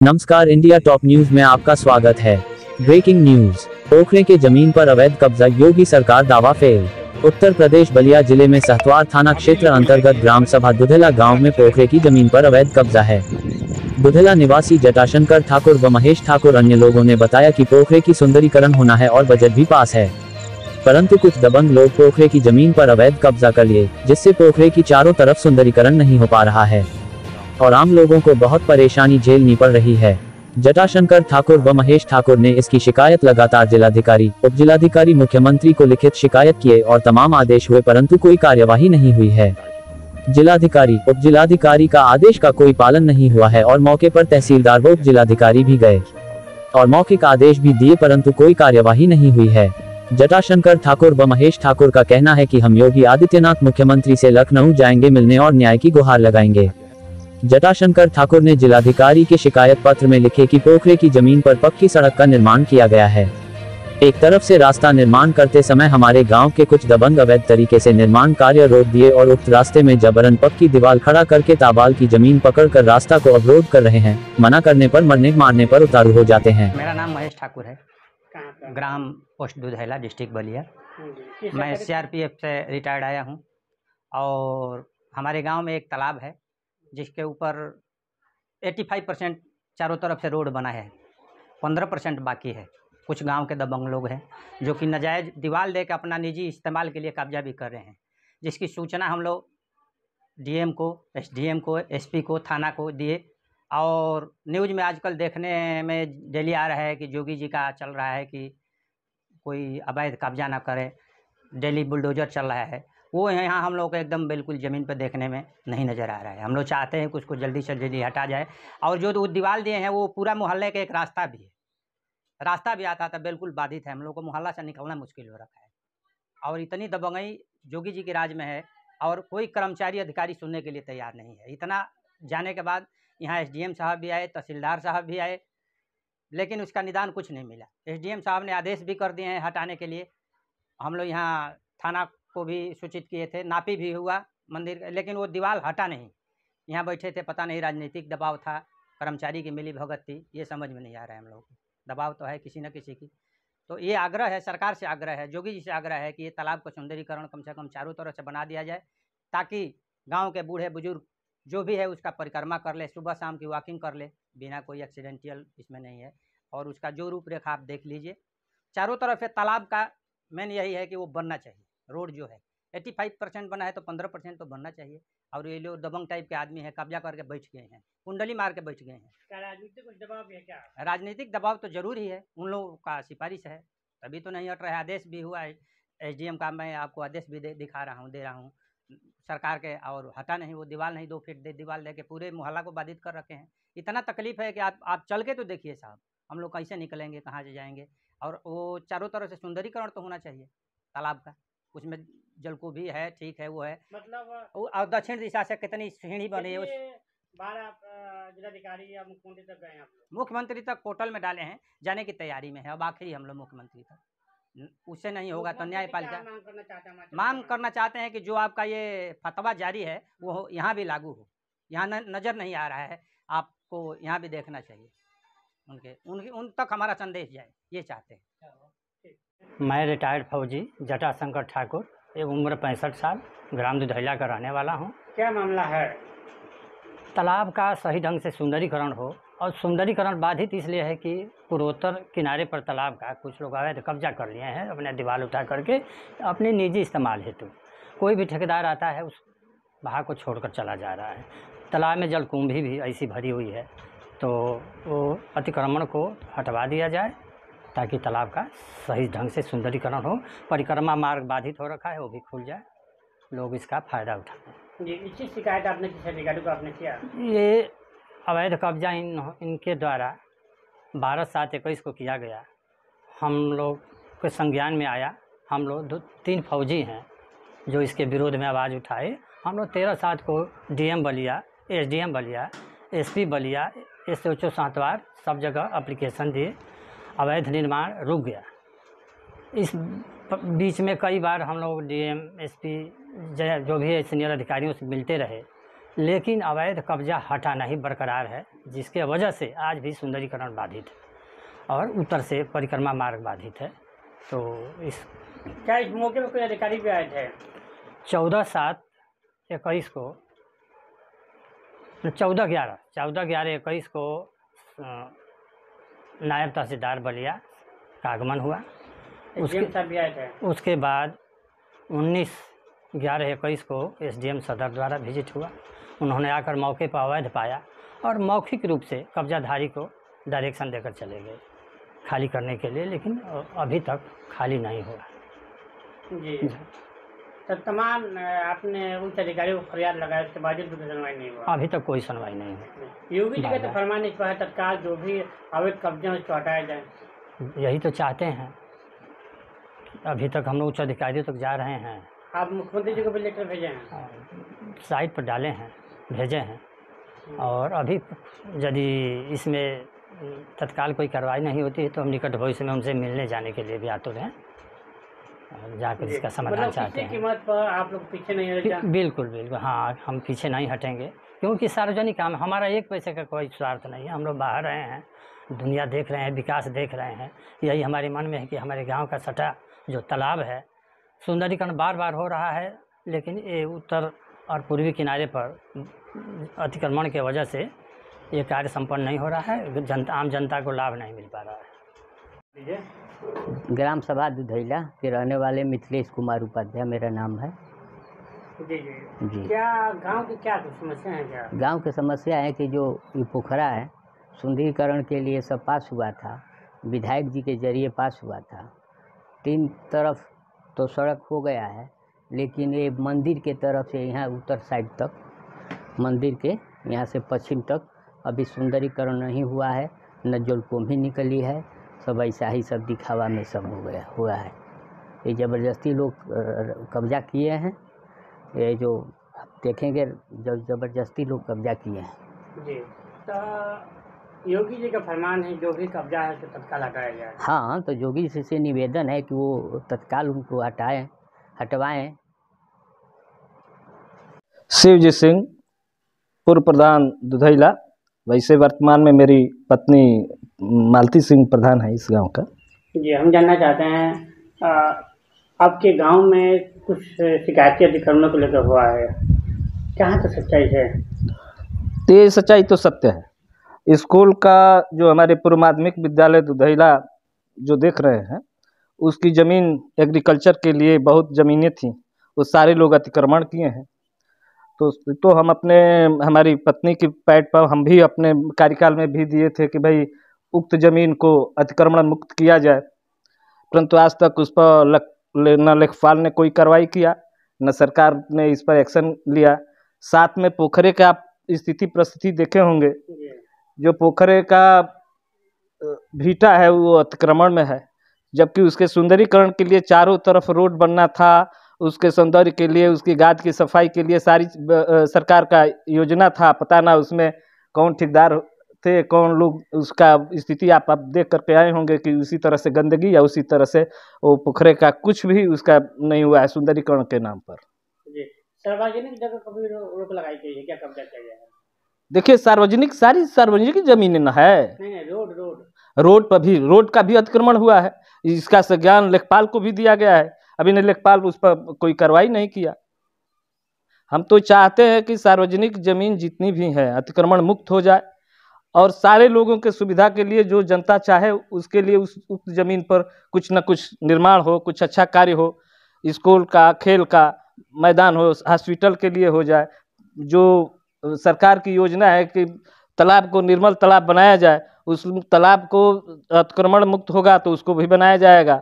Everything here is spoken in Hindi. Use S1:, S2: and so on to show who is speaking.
S1: नमस्कार, इंडिया टॉप न्यूज में आपका स्वागत है। Breaking news. पोखरे के जमीन पर अवैध कब्जा, योगी सरकार दावा फेल। उत्तर प्रदेश बलिया जिले में सहतवार थाना क्षेत्र अंतर्गत ग्राम सभा दुधेला गांव में पोखरे की जमीन पर अवैध कब्जा है। दुधेला निवासी जटाशंकर ठाकुर व महेश ठाकुर अन्य लोगों ने बताया कि पोखरे की सुंदरीकरण होना है और बजट भी पास है, परंतु कुछ दबंग लोग पोखरे की जमीन पर अवैध कब्जा कर लिए, जिससे पोखरे की चारों तरफ सुंदरीकरण नहीं हो पा रहा है और आम लोगों को बहुत परेशानी झेलनी पड़ रही है। जटाशंकर ठाकुर व महेश ठाकुर ने इसकी शिकायत लगातार जिलाधिकारी, उप जिलाधिकारी, मुख्यमंत्री को लिखित शिकायत किए और तमाम आदेश हुए, परंतु कोई कार्यवाही नहीं हुई है। जिलाधिकारी, उप जिलाधिकारी का आदेश का कोई पालन नहीं हुआ है और मौके पर तहसीलदार व उप जिलाधिकारी भी गए और मौखिक आदेश भी दिए, परंतु कोई कार्यवाही नहीं हुई है। जटाशंकर ठाकुर व महेश ठाकुर का कहना है कि हम योगी आदित्यनाथ मुख्यमंत्री से लखनऊ जाएंगे मिलने और न्याय की गुहार लगाएंगे। जटाशंकर ठाकुर ने जिलाधिकारी के शिकायत पत्र में लिखे कि पोखरे की जमीन पर पक्की सड़क का निर्माण किया गया है। एक तरफ से रास्ता निर्माण करते समय हमारे गांव के कुछ दबंग अवैध तरीके से निर्माण कार्य रोक दिए और उक्त रास्ते में जबरन पक्की दीवार खड़ा करके ताबाल की जमीन पकड़कर रास्ता को अवरोध कर रहे हैं। मना करने पर मरने मारने पर उतारू हो जाते हैं।
S2: मेरा नाम महेश ठाकुर है, ग्राम पोस्ट दुधेला, डिस्ट्रिक्ट बलिया। मैं सीआरपीएफ से रिटायर्ड आया हूँ और हमारे गांव में एक तालाब है जिसके ऊपर 85% चारों तरफ से रोड बना है, 15% बाकी है। कुछ गांव के दबंग लोग हैं जो कि नाजायज़ दीवार दे के अपना निजी इस्तेमाल के लिए कब्जा भी कर रहे हैं, जिसकी सूचना हम लोग डीएम को, एसडीएम को, एसपी को, थाना को दिए और न्यूज़ में आजकल देखने में डेली आ रहा है कि जोगी जी का चल रहा है कि कोई अवैध कब्जा ना करे, डेली बुलडोजर चल रहा है। वो यहाँ हम लोग को एकदम बिल्कुल ज़मीन पर देखने में नहीं नज़र आ रहा है। हम लोग चाहते हैं कि उसको जल्दी से जल्दी हटा जाए और जो दीवार दिए हैं वो पूरा मोहल्ले के एक रास्ता भी है, रास्ता भी आता था, बिल्कुल बाधित है। हम लोग को मोहल्ला से निकलना मुश्किल हो रखा है और इतनी दबंगई जोगी जी के राज में है और कोई कर्मचारी अधिकारी सुनने के लिए तैयार नहीं है। इतना जाने के बाद यहाँ एसडीएम साहब भी आए, तहसीलदार साहब भी आए, लेकिन उसका निदान कुछ नहीं मिला। एसडीएम साहब ने आदेश भी कर दिए हैं हटाने के लिए। हम लोग यहाँ थाना को भी सूचित किए थे, नापी भी हुआ मंदिर, लेकिन वो दीवार हटा नहीं। यहाँ बैठे थे, पता नहीं राजनीतिक दबाव था, कर्मचारी की मिली भगत थी, ये समझ में नहीं आ रहा है। हम लोगों को दबाव तो है किसी न किसी की। तो ये आग्रह है, सरकार से आग्रह है, जोगी जी से आग्रह है कि ये तालाब का सुंदरीकरण कम से कम चारों तरफ से बना दिया जाए, ताकि गाँव के बूढ़े बुजुर्ग जो भी है उसका परिक्रमा कर ले, सुबह शाम की वॉकिंग कर ले, बिना कोई एक्सीडेंटल इसमें नहीं है। और उसका जो रूपरेखा आप देख लीजिए, चारों तरफ से तालाब का मेन यही है कि वो बनना चाहिए। रोड जो है 85% बना है तो 15% तो बनना चाहिए। और ये लोग दबंग टाइप के आदमी है, कब्जा करके बैठ गए हैं, कुंडली मार के बैठ गए हैं।
S3: क्या राजनीतिक कुछ दबाव है क्या?
S2: राजनीतिक दबाव तो जरूर ही है, उन लोगों का सिफारिश है, तभी तो नहीं हट रहा है। आदेश भी हुआ है एसडीएम का, मैं आपको आदेश भी दे रहा हूँ सरकार के, और हटा नहीं। वो दीवार नहीं, 2 फीट दीवार दे के पूरे मोहल्ला को बाधित कर रखे हैं। इतना तकलीफ है कि आप चल के तो देखिए साहब, हम लोग कैसे निकलेंगे, कहाँ से जाएंगे। और वो चारों तरफ से सुंदरीकरण तो होना चाहिए तालाब का, उसमें जलकूप भी है, ठीक है, वो है
S3: मतलब।
S2: और दक्षिण दिशा से कितनी सीढ़ी बनी है। उस
S3: बार आप जिलाधिकारी या मुख्यमंत्री तक गए हैं?
S2: मुख्यमंत्री तक पोर्टल में डाले हैं, जाने की तैयारी में है। अब आखिरी हम लोग मुख्यमंत्री तक, उससे नहीं होगा तो न्यायपालिका मांग करना चाहते हैं कि जो आपका ये फतवा जारी है वो यहाँ भी लागू हो। यहाँ नज़र नहीं आ रहा है, आपको यहाँ भी देखना चाहिए, उन तक हमारा संदेश जाए, ये चाहते हैं।
S4: मैं रिटायर्ड फौजी जटाशंकर ठाकुर, एक उम्र 65 साल, ग्राम दुधेला का रहने वाला हूँ।
S3: क्या मामला है?
S4: तालाब का सही ढंग से सुंदरीकरण हो, और सुंदरीकरण बाधित इसलिए है कि पूर्वोत्तर किनारे पर तालाब का कुछ लोग अवैध कब्जा कर लिए हैं, अपने दीवार उठा करके अपने निजी इस्तेमाल हेतु। कोई भी ठेकेदार आता है उस भाग को छोड़कर चला जा रहा है। तालाब में जलकुंभी भी ऐसी भरी हुई है, तो वो अतिक्रमण को हटवा दिया जाए ताकि तालाब का सही ढंग से सुंदरीकरण हो। परिक्रमा मार्ग बाधित हो रखा है, वो भी खुल जाए, लोग इसका फ़ायदा उठाएं।
S3: जी, इसकी शिकायत आपने किस अधिकारी को आपने किया?
S4: ये अवैध कब्जा इनके द्वारा 12/7/21 को किया गया। हम लोग के संज्ञान में आया। हम लोग 3 फौजी हैं जो इसके विरोध में आवाज़ उठाए। हम लोग 13/7 को DM Ballia, SDM Ballia, SP Ballia, SO Sahatwar सब जगह एप्लीकेशन दिए। अवैध निर्माण रुक गया। इस बीच में कई बार हम लोग डीएम, एसपी जो भी है सीनियर अधिकारियों से मिलते रहे, लेकिन अवैध कब्जा हटा नहीं, बरकरार है, जिसके वजह से आज भी सुंदरीकरण बाधित है और उत्तर से परिक्रमा मार्ग बाधित है। तो इस
S3: क्या इस मौके पर कोई अधिकारी भी आए थे?
S4: 14/7/21 को 14/11/21 को नायब तहसीलदार बलिया का आगमन हुआ।
S3: एसडीएम साहब भी आए थे?
S4: उसके बाद 19/11/21 को एसडीएम सदर द्वारा विजिट हुआ। उन्होंने आकर मौके पर अवैध पाया और मौखिक रूप से कब्जाधारी को डायरेक्शन देकर चले गए खाली करने के लिए, लेकिन अभी तक खाली नहीं हुआ।
S3: जी। तो तमाम आपने उच्च अधिकारियों को फरियाद लगाया, उसके बावजूद भी सुनवाई नहीं हुआ?
S4: अभी तक कोई सुनवाई नहीं हुई।
S3: योगी जी का तो फरमान इस पर है, तत्काल जो भी अवैध कब्जे हैं उसको हटाया जाए।
S4: यही तो चाहते हैं। अभी तक हम लोग उच्च अधिकारियों तक जा रहे हैं।
S3: आप मुख्यमंत्री जी को भी लेटर भेजे हैं?
S4: साइट पर डाले हैं, भेजे हैं। और अभी यदि इसमें तत्काल कोई कार्रवाई नहीं होती है तो हम निकट भविष्य में उनसे मिलने जाने के लिए भी आतुर हैं और जाकर इसका समाधान चाहते हैं।
S3: कीमत पर आप लोग पीछे नहीं हटेंगे?
S4: बिल्कुल बिल्कुल, हाँ, हम पीछे नहीं हटेंगे, क्योंकि सार्वजनिक काम, हमारा एक पैसे का कोई स्वार्थ नहीं है। हम लोग बाहर रहे हैं, दुनिया देख रहे हैं, विकास देख रहे हैं। यही हमारे मन में है कि हमारे गाँव का सटा जो तालाब है, सुंदरीकरण बार बार हो रहा है, लेकिन ये उत्तर और पूर्वी किनारे पर अतिक्रमण के वजह से ये कार्य संपन्न नहीं हो रहा है। आम जनता को लाभ नहीं मिल पा रहा है।
S5: ग्राम सभा दुधैला के रहने वाले मिथिलेश कुमार उपाध्याय मेरा नाम है।
S3: जी जी
S5: जी।
S3: क्या गांव की क्या कुछ समस्या है? क्या
S5: गांव की समस्या है कि जो ये पोखरा है, सुंदरीकरण के लिए सब पास हुआ था, विधायक जी के जरिए पास हुआ था। 3 तरफ तो सड़क हो गया है, लेकिन ये मंदिर के तरफ से यहाँ उत्तर साइड तक, मंदिर के यहाँ से पश्चिम तक अभी सुंदरीकरण नहीं हुआ है, न जलकुंभी निकली है। सब ऐसा ही सब दिखावा में सब हुआ है। ये ज़बरदस्ती लोग कब्जा किए हैं। ये जो आप देखेंगे, जब ज़बरदस्ती लोग कब्जा किए हैं।
S3: जी। तो योगी जी का फरमान है, जो भी कब्जा है तो तत्काल हटाया जाए।
S5: हाँ, तो योगी जी से निवेदन है कि वो तत्काल उनको हटवाएं।
S6: शिवजी सिंह, पूर्व प्रधान दुधैला। वैसे वर्तमान में मेरी पत्नी मालती सिंह प्रधान है इस गांव का।
S3: जी, हम जानना चाहते हैं आपके गांव में कुछ शिकायती अतिक्रमणों को लेकर हुआ है, कहाँ तक सच्चाई है?
S6: ये सच्चाई तो सत्य है। स्कूल का जो हमारे पूर्व माध्यमिक विद्यालय दुधैला जो देख रहे हैं, उसकी ज़मीन एग्रीकल्चर के लिए बहुत ज़मीनें थीं, वो सारे लोग अतिक्रमण किए हैं। तो हम अपने, हमारी पत्नी की पैड पर हम भी अपने कार्यकाल में भी दिए थे कि भाई उक्त ज़मीन को अतिक्रमण मुक्त किया जाए, परंतु आज तक उस पर न लेखपाल ने कोई कार्रवाई किया, न सरकार ने इस पर एक्शन लिया। साथ में पोखरे का आप स्थिति परिस्थिति देखे होंगे, जो पोखरे का भीटा है वो अतिक्रमण में है, जबकि उसके सुंदरीकरण के लिए चारों तरफ रोड बनना था, उसके सौंदर्य के लिए, उसकी गाद की सफाई के लिए सारी सरकार का योजना था। पता ना उसमें कौन ठेकेदार थे, कौन लोग, उसका स्थिति आप देख करके आए होंगे कि उसी तरह से गंदगी या उसी तरह से वो पोखरे का कुछ भी उसका नहीं हुआ है सुंदरीकरण के नाम पर।
S3: जी, सार्वजनिक जगह को भी रोक लगाई गई है, क्या कब्जा किया गया है?
S6: देखिए, सारी सार्वजनिक जमीनें न है।
S3: नहीं,
S6: रोड पर भी, रोड का भी अतिक्रमण हुआ है। इसका संज्ञान लेखपाल को भी दिया गया है, अभी ने लेखपाल उस पर कोई कार्रवाई नहीं किया। हम तो चाहते हैं कि सार्वजनिक जमीन जितनी भी है अतिक्रमण मुक्त हो जाए और सारे लोगों के सुविधा के लिए जो जनता चाहे उसके लिए उस जमीन पर कुछ न कुछ निर्माण हो, कुछ अच्छा कार्य हो, स्कूल का, खेल का मैदान हो, हॉस्पिटल के लिए हो जाए। जो सरकार की योजना है कि तालाब को निर्मल तालाब बनाया जाए, उस तालाब को अतिक्रमण मुक्त होगा तो उसको भी बनाया जाएगा।